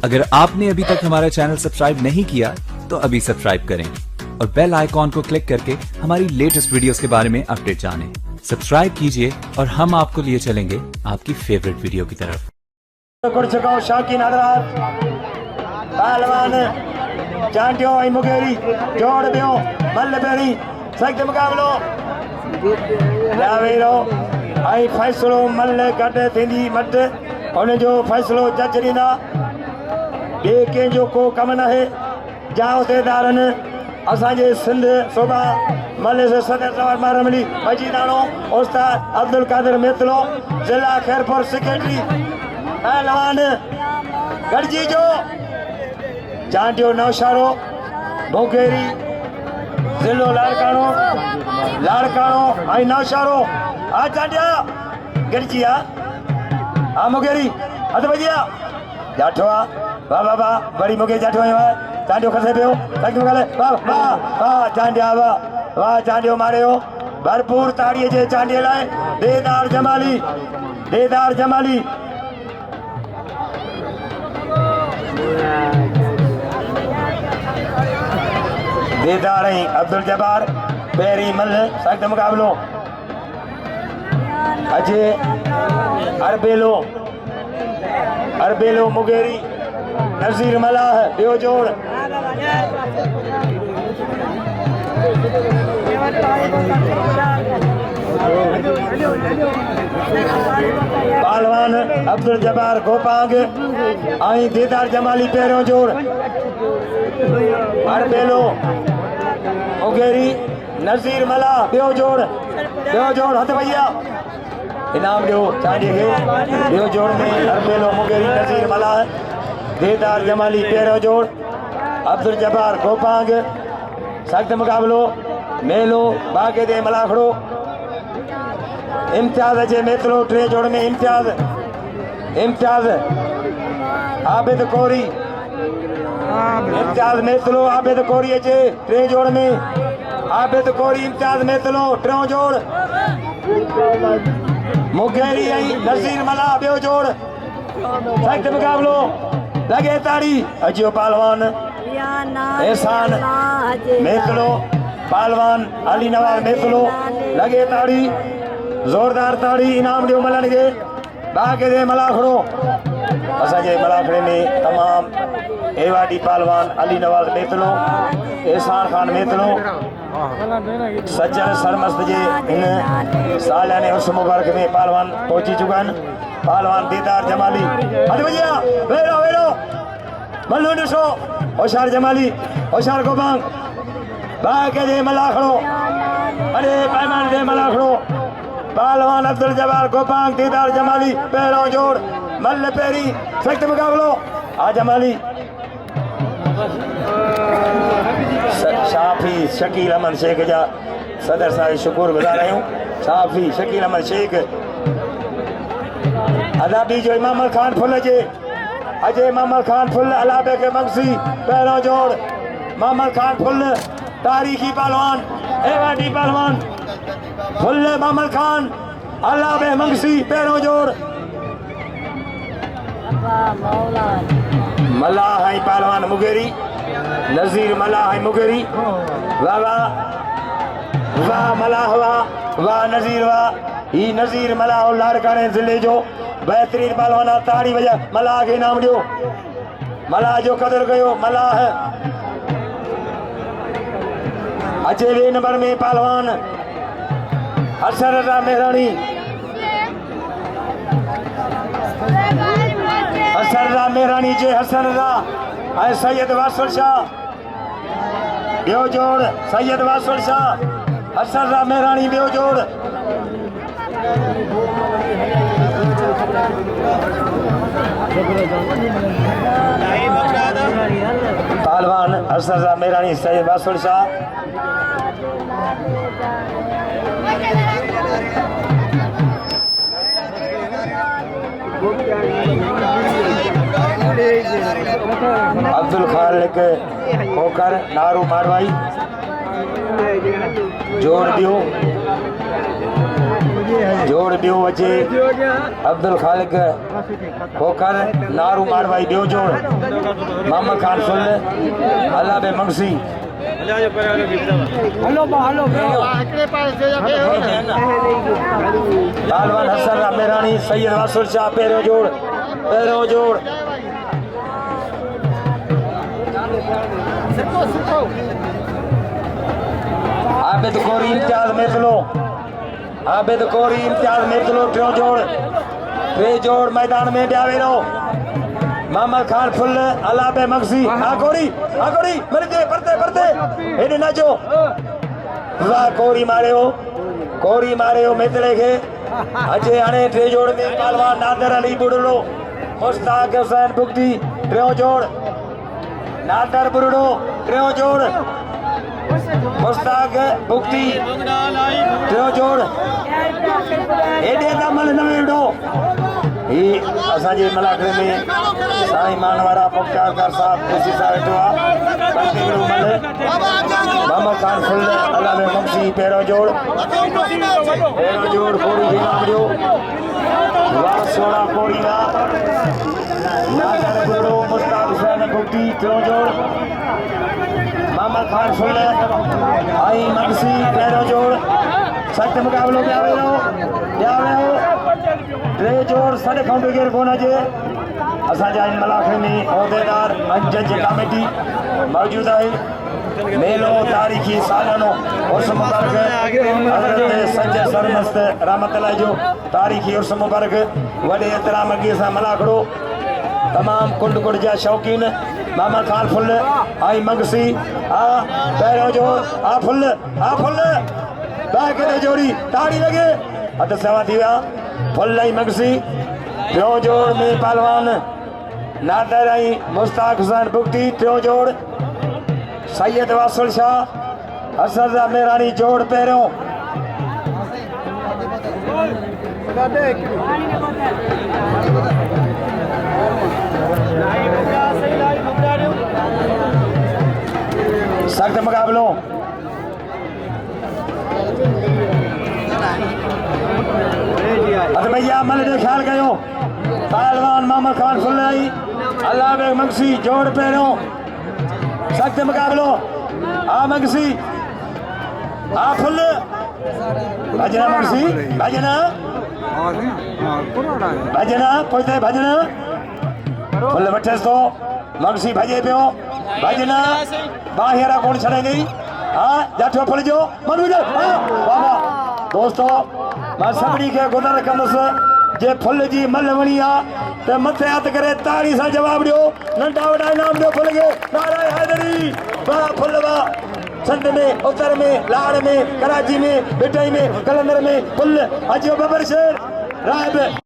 अगर आपने अभी तक हमारा चैनल सब्सक्राइब नहीं किया तो अभी सब्सक्राइब करें और बेल आइकॉन को क्लिक करके हमारी लेटेस्ट वीडियोस के बारे में अपडेट जानें। सब्सक्राइब कीजिए और हम आपको लिए चलेंगे आपकी फेवरेट वीडियो की तरफ। शाकिन हजरात पहलवान चांटियो आई मुगेरी जोड़ दियो मल्ल पेरी सख्त मुकाबलो जावेरो आई फैसलो मल्ल गड थींदी मट उन जो फैसलो जज ॾींदा ॿिए कंहिंजो को कमु न आहे जावतेदारन असांजे सिंध सूबा मल्ल सदर सवार मारमली मजीदानो उस्ताद अब्दुल कादिर मेतलो जिला खैरपुर सेक्रेटरी पहलवान गढ़जी जो चांटियो नौशारो मुगेरी जिलो लाड़कानो आई नौशारो आ चांटिया गढ़जी आ मुगेरी हथ बजिया जाठो आ वाह वाह वाह बड़ी मुगे जाठो है चांटियो खसे पियो तक मुगले वाह वाह वाह चांटिया वाह चांटियो मारियो भरपूर ताड़ीअ जे चांटिए लाइ देदार जमाली देदार अब्दुल जब्बार पेरी मल सख्त मुकाबलो अजय अरबेलो मुगेरी नजीर मलाह ॿियो जोड़ पहलवान अब्दुल जब्बार गोपांग आई देदार जमाली पहिरियों जोड़ अरबेलो मुगेरी नजीर मला ॿियो जोड़ हथ भैया इनाम ॾियो चांडीअ खे ॿियो जोड़ में अरबेलो मुगेरी नजीर मला देदार जमाली पहिरियों जोड़ अब्दुल जब्बार गोपांग सख्त मुकाबलो मेलो बागे दे मलाखड़ो इम्तियाज अचे मेतलो टे जोड़ में इम्तियाज आबिद कोरी इम्तियाज मेतलो आबिद कोरी अचे टे जोड़ में आबिद कोरी इम्तियाज मेतलो टियों जोड़ मुगेरी ऐं नज़ीर मला ॿियो जोड़ सख्त मुकाबलो लगे ताड़ी अजियो पहलवान एहसान मेतलो पहलवान अली नवाज मेतलो लगे ताड़ी जोरदार ताड़ी इनाम ॾियो मलण खे बागे दे मलाखड़ो असांजे मलाखड़े में तमाम एवाडी पहलवान अली नवाज मेतलो एहसान खान मेतलो सज्जन सरमस्त जे इन सालियाने उर्स मुबारक में पहलवान पहुंची चुका आहिनि पहलवान देदार जमाली हथ भैया वेरो मल्लो ॾिसो होशियार जमाली होशियार गोबांग बागे दे मलाखड़ो अरे पैमान दे मलाखड़ो पहलवान अब्दुल जब्बार गोपांग देदार जमाली पहिरियों जोड़ मल्ल पेरी सख्त मुकाबलो आ जमाली शाफी शकील अहमद शेख जा सदर साहिब शुक्रगुज़ार आहियूं शाफी शकील अहमद शेख अदाबी जो इमाम खान फुल जे अजय मोहम्मद खान फुल अलाबे के मगसी पहिरियों जोड़ मोहम्मद खान फुल तारीखी पहलवान एवाडी पहलवान फुल मोहम्मद खान अलाबे मगसी पहिरियों जोड़ मलाह है पहलवान मुगेरी नजीर मलाह है मुगेरी वाह वाह मलाह वाह नजीर वाह ही नजीर मलाह लाड़काने जिले जो बेहतरीन पहलवान ताड़ी वजह मलाह के इनाम ॾियो मलाह जो कदर कयो मलाह अचे ॿिए नंबर में पहलवान हसन रज़ा मेहरानी जे हसन रज़ा ऐं सैयद वासुल शाह ॿियो जोड़ सैयद वासुल शाह हसन रज़ा मेहरानी ॿियो जोड़ पहलवान हसन रज़ा मेहरानी सैयद वासुल शाह अब्दुल खालिक खोकर नारू मारवाई जोड़ दियो जोड़ ॿियो अचे अब्दुल खालिक खोखर नारू मारवाई ॿियो जोड़ मोहम्मद खान फुल अला बे मंगसी पहलवान हसन मेरानी सैयद वासुर शाह पहिरियों जोड़ आबिद कोरी इम्तियाज मेतलो टे जोड़ मैदान में ॿिया वेरो मोहम्मद खान फुल अला बे मंगसी कोरी मर जे परते हेॾे न जो वाह कोरी मारियो मेतले खे अचे हाणे टे जोड़ में पहलवान नादर अली बुढ़ड़ो मुश्ताक हुसैन बुगटी टियों जोड़ नादर बुढ़ड़ो टियों जोड़ मुश्ताक बुगटी टियों जोड़ हेॾे कमल न वेंदो ही असांजे मलाखड़े में साईं मानवारा मुख्तार साहब कुर्सी साहब वेठो आहे मोहम्मद खान फुल अला बे मंगसी पहिरियों जोड़ कोरी खे नाम ॾियो वाह सोना कोरी ना नादर बुढ़ड़ो मुश्ताक हुसैन बुगटी टियों जोड़ मोहम्मद खान फुल आई मंगसी पहिरियों जोड़ सख्त मुक़ाबिलो ॿिया वेरो टे जोड़ सॾ खां बग़ैर कोन अचे असांजा इन मलाखड़े में उहिदेदार जज कमेटी मौजूद आहे मेलो तारीख़ी सालानो उर्स मुबारक हज़रत संजय सरमस्त रहमतुल्लाह जो तारीख़ी उर्स मुबारक वॾे एतिराम अॻे सां मलाखड़ो तमाम कुंड जा शौक़ीन मोहम्मद खान फुल आई मंगसी पहिरियों जोड़ फुल बैके जोड़ी ताड़ी लगे हद सेवा थी विया फुल आई मंगसी टियों जोड़ में पहलवान नादर आई मुश्ताक हुसैन बुगटी टियों जोड़ सैयद वासुल शाह असद मेरानी जोड़ पहिरियों सख्त मुकाबलो भैया अमल जो ख्याल कयो पहलवान मोहम्मद खान फुल आई अला बे मंगसी जोड़ पहिरियों सख्त मुकाबलो मंगसी फुल भजना मंगसी भजना पोइते भजना फुल वठेस तो मंगसी भजे पियो भजना बाहिरा कोन छॾे जाठो फुल जो दोस्तों मां सभिनी खे गुज़र कंदुसि जे फुल जी मल वणी आहे त मथे हथ करे ताड़ी सां जवाबु ॾियो नंढा वॾा इनाम ॾियो फुल खे नाराए हैदरी वाह फुल वाह सिंध में उत्तर में लाड़ में कराची में बिटई में कलंदर में फुल अजो बबर शेर रायब